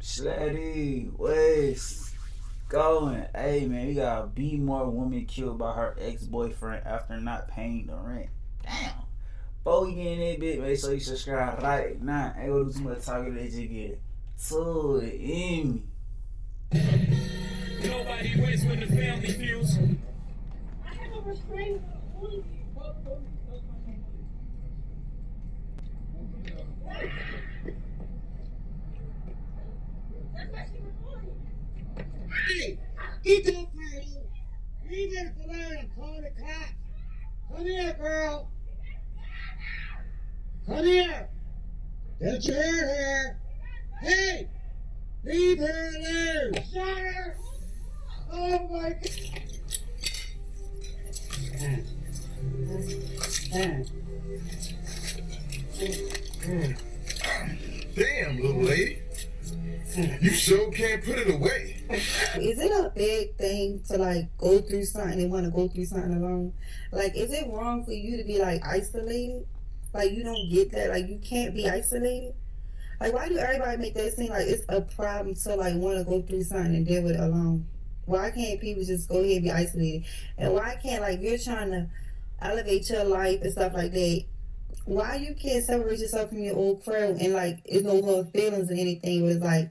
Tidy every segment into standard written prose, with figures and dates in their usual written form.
Slatty, West, going. Hey man, we got a Bmore woman killed by her ex-boyfriend after not paying the rent. Damn. Before we get in that bit, make sure you subscribe right now. Ain't gonna do too much talking, let you get to it in me. Nobody wins when the family feels. I have a restraining order. That's why she recording. Hey, get that party. You better come out and call the cops. Come here, girl. Come here. Don't you hear her? Hey, leave her alone. Shut her. Oh my God. Damn, little lady. You sure can't put it away. Is it a big thing to like go through something and want to go through something alone? Like, is it wrong for you to be like isolated? Like, you don't get that? Like, you can't be isolated? Like, why do everybody make that seem like it's a problem to like want to go through something and deal with it alone? Why can't people just go ahead and be isolated? And why can't, like, you're trying to elevate your life and stuff like that, why you can't separate yourself from your old crew and like it's no hard feelings or anything, but it's like,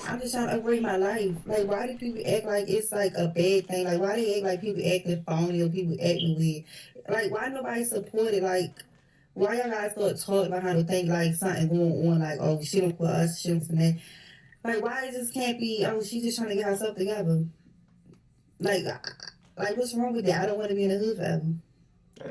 I'm just trying to upgrade my life. Like, why do people act like it's like a bad thing? Like, why they act like people acting phony or people acting weird? Like, why nobody support it? Like, why y'all guys start talking about how to think like something going on? Like, oh, she don't for us, she don't for that. Like, why it just can't be, oh, she's just trying to get herself together? Like, what's wrong with that? I don't want to be in the hood forever.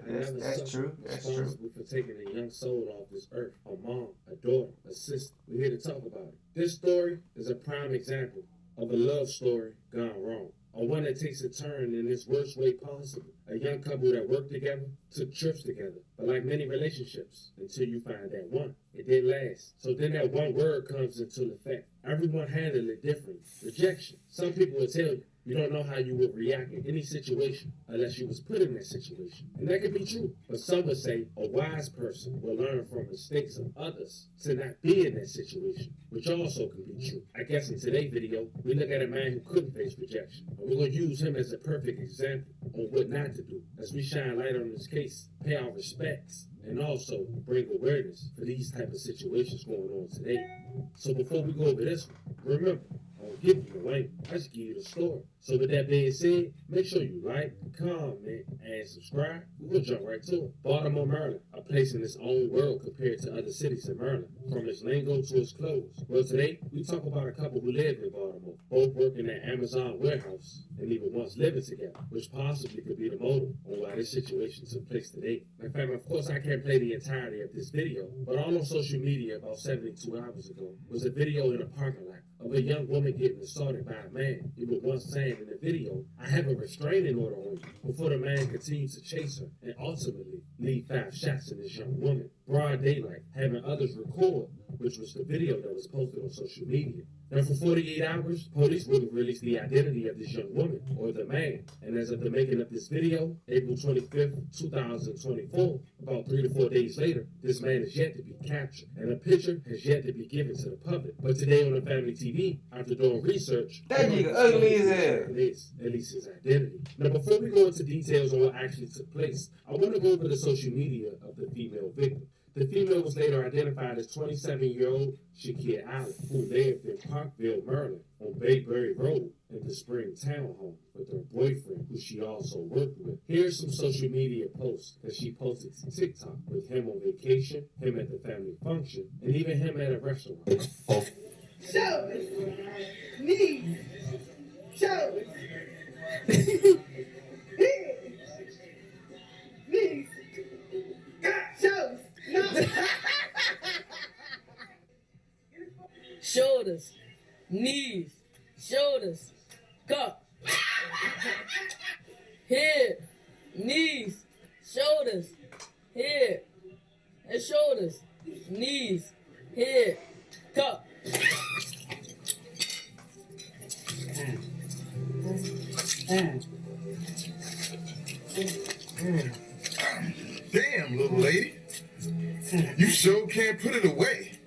That's true. That's true. Responsible for taking a young soul off this earth. A mom, a daughter, a sister. We're here to talk about it. This story is a prime example of a love story gone wrong. A one that takes a turn in its worst way possible. A young couple that worked together, took trips together. But like many relationships, until you find that one, it didn't last. So then that one word comes into effect. Everyone handled it differently. Rejection. Some people will tell you, you don't know how you would react in any situation unless you was put in that situation. And that could be true. But some would say a wise person will learn from mistakes of others to not be in that situation, which also can be true. I guess in today's video, we look at a man who couldn't face rejection. And we're going to use him as a perfect example on what not to do as we shine light on this case, pay our respects, and also bring awareness for these type of situations going on today. So before we go over this one, remember, I don't give you the link, I just give you the story. So with that being said, make sure you like, comment, and subscribe. We'll jump right to it. Baltimore, Maryland, a place in its own world compared to other cities in Maryland, from its lingo to its clothes. Well, today, we talk about a couple who lived in Baltimore, both working at Amazon warehouse, and even once living together, which possibly could be the motive on why this situation took place today. In fact, of course, I can't play the entirety of this video, but all on social media about 72 hours ago was a video in a parking lot of a young woman getting assaulted by a man. He was once saying in the video, I have a restraining order on you, before the man continued to chase her and ultimately lead 5 shots in this young woman. Broad daylight, having others record, which was the video that was posted on social media. Now, for 48 hours, police wouldn't release the identity of this young woman or the man. And as of the making of this video, April 25th, 2024, about 3 to 4 days later, this man is yet to be captured. And a picture has yet to be given to the public. But today on the Family TV, after doing research, That nigga ugly as hell. it is, at least his identity. Now, before we go into details on what actually took place, I want to go over the social media of the female victim. The female was later identified as 27-year-old Shakir Allen, who lived in Parkville, Maryland, on Bayberry Road in the Spring Townhome with her boyfriend, who she also worked with. Here's some social media posts that she posted to TikTok with him on vacation, him at the family function, and even him at a restaurant. Show me. Show me. Show. No. Shoulders, knees, shoulders, cup, head, knees, shoulders, head, and shoulders, knees, head, cup. Damn, little lady. You sure can't put it away.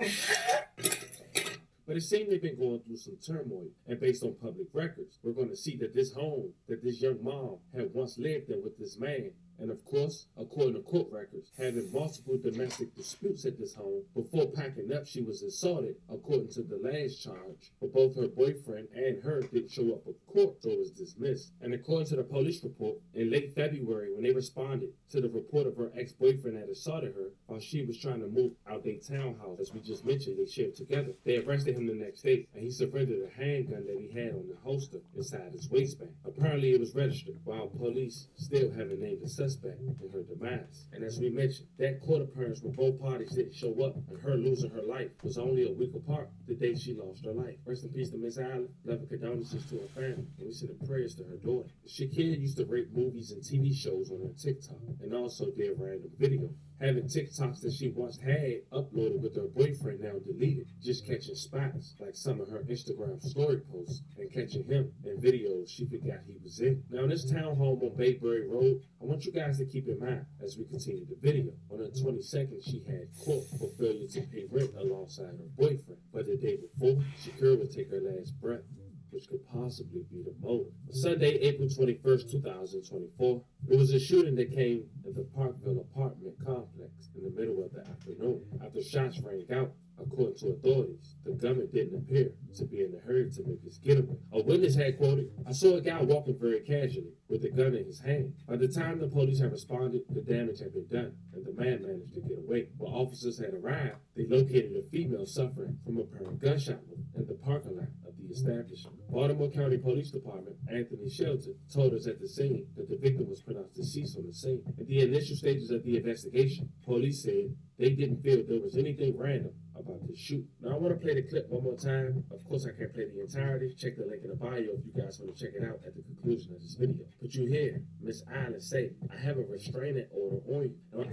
But it seemed to been going through some turmoil. And based on public records, we're going to see that this home that this young mom had once lived in with this man, and of course, according to court records, having multiple domestic disputes at this home. Before packing up, she was assaulted, according to the last charge. But both her boyfriend and her didn't show up at court, so it was dismissed. And according to the police report, in late February, when they responded to the report of her ex-boyfriend had assaulted her while she was trying to move out their townhouse, as we just mentioned, they shared together. They arrested him the next day, and he surrendered a handgun that he had on the holster inside his waistband. Apparently, it was registered, while police still haven't named the suspect in her demise. And as we mentioned, that court appearance where both parties didn't show up and her losing her life was only a week apart the day she lost her life. Rest in peace to Miss Allen. Love and condolences to her family, and we send prayers to her daughter. Shakira used to rate movies and TV shows on her TikTok and also did random video. Having TikToks that she once had uploaded with her boyfriend now deleted, just catching spots like some of her Instagram story posts and catching him in videos she forgot he was in. Now in this townhome on Bayberry Road, I want you guys to keep in mind as we continue the video. On the 22nd, she had court for failure to pay rent alongside her boyfriend. But the day before, Shakira would take her last breath, which could possibly be the motive. Sunday, April 21st, 2024, it was a shooting that came at the Parkville apartment complex in the middle of the afternoon. After shots rang out, according to authorities, the gunman didn't appear to be in a hurry to make his getaway. A witness had quoted, "I saw a guy walking very casually with a gun in his hand. By the time the police had responded, the damage had been done, and the man managed to get away. While officers had arrived, they located a female suffering from apparent gunshot wound in the parking lot of the establishment. Baltimore County Police Department Anthony Shelton told us at the scene that the victim was pronounced deceased on the scene. In the initial stages of the investigation, police said they didn't feel there was anything random about this shoot. Now I want to play the clip one more time. Of course, I can't play the entirety. Check the link in the bio if you guys want to check it out at the conclusion of this video. But you hear Miss Allen say, "I have a restraining order on you." I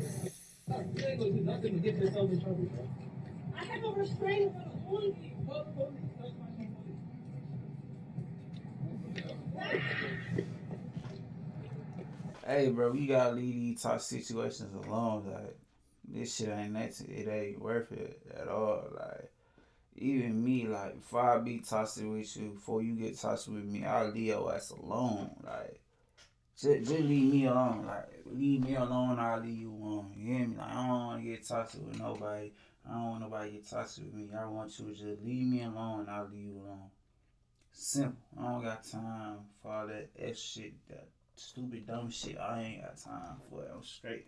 have a restraining order on you. Hey, bro, we gotta leave these tough situations alone. Like, this shit ain't it ain't worth it at all. Like, even me, like, before I be toxic with you, before you get toxic with me, I'll leave your ass alone. Like, just leave me alone. Like, leave me alone, I'll leave you alone. You hear me? Like, I don't want to get toxic with nobody. I don't want nobody to get toxic with me. I want you to just leave me alone, I'll leave you alone. Simple. I don't got time for all that F shit, that stupid, dumb shit. I ain't got time for it. I'm straight.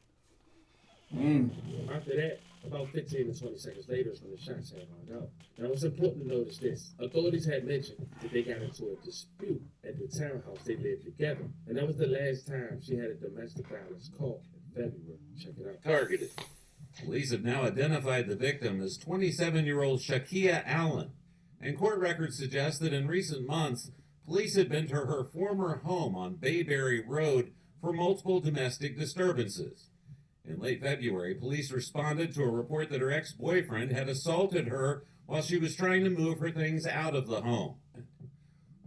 After that, about 15 to 20 seconds later is when the shots had gone out. Now it's important to notice this. Authorities had mentioned that they got into a dispute at the townhouse they lived together. And that was the last time she had a domestic violence call in February. Check it out. Targeted. Police have now identified the victim as 27-year-old Shakira Allen. And court records suggest that in recent months, police had been to her former home on Bayberry Road for multiple domestic disturbances. In late February, police responded to a report that her ex-boyfriend had assaulted her while she was trying to move her things out of the home.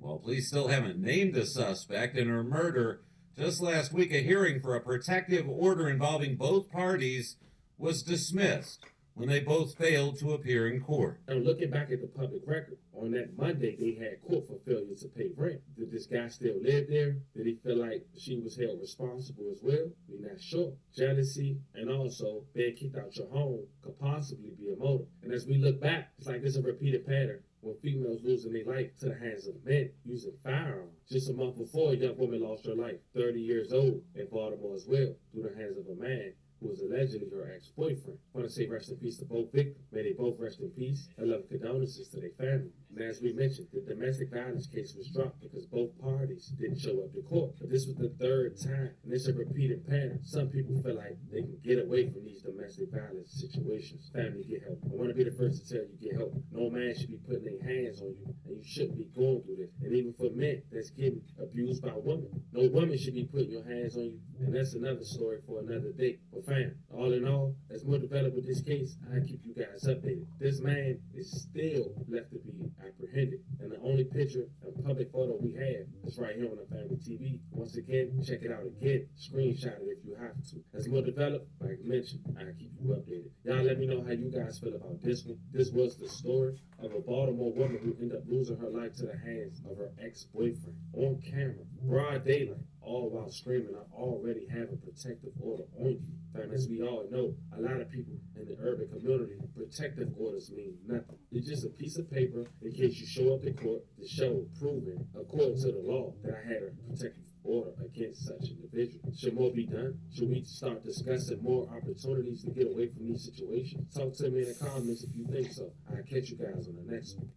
While police still haven't named the suspect in her murder, just last week a hearing for a protective order involving both parties was dismissed when they both failed to appear in court. Now, looking back at the public record, on that Monday, they had court for failure to pay rent. Did this guy still live there? Did he feel like she was held responsible as well? We're not sure. Jealousy and also being kicked out your home could possibly be a motive. And as we look back, it's like there's a repeated pattern when females losing their life to the hands of men using firearms. Just a month before, a young woman lost her life, 30 years old, in Baltimore as well, through the hands of a man who was allegedly her ex-boyfriend. I want to say rest in peace to both victims. May they both rest in peace. And love and condolences to their family. And as we mentioned, the domestic violence case was dropped because both parties didn't show up to court. But this was the third time, and it's a repeated pattern. Some people feel like they can get away from these domestic violence situations. Family, get help. I want to be the first to tell you, get help. No man should be putting their hands on you, and you shouldn't be going through this. And even for men that's getting abused by women, no woman should be putting your hands on you. And that's another story for another day. But fam, all in all, as more developed with this case, I keep you guys updated. This man is still left to be apprehended, and the only picture and a public photo we have. It's right here on the Family TV. Once again, check it out again. Screenshot it if you have to. As more developed, like mentioned, I'll keep you updated. Y'all let me know how you guys feel about this one. This was the story of a Baltimore woman who ended up losing her life to the hands of her ex-boyfriend on camera, broad daylight, all while screaming, "I already have a protective order on you." And as we all know, a lot of people in the urban community, protective orders mean nothing. It's just a piece of paper in case you show up in court to show proving, according to the law, that I had a protective order against such individual. Should more be done? Should we start discussing more opportunities to get away from these situations? Talk to me in the comments if you think so. I'll catch you guys on the next one.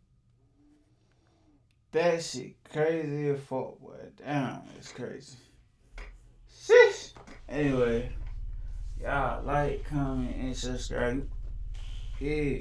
That shit crazy as fuck, boy. Damn, it's crazy. Sheesh. Anyway, y'all like, comment, and subscribe. Yeah.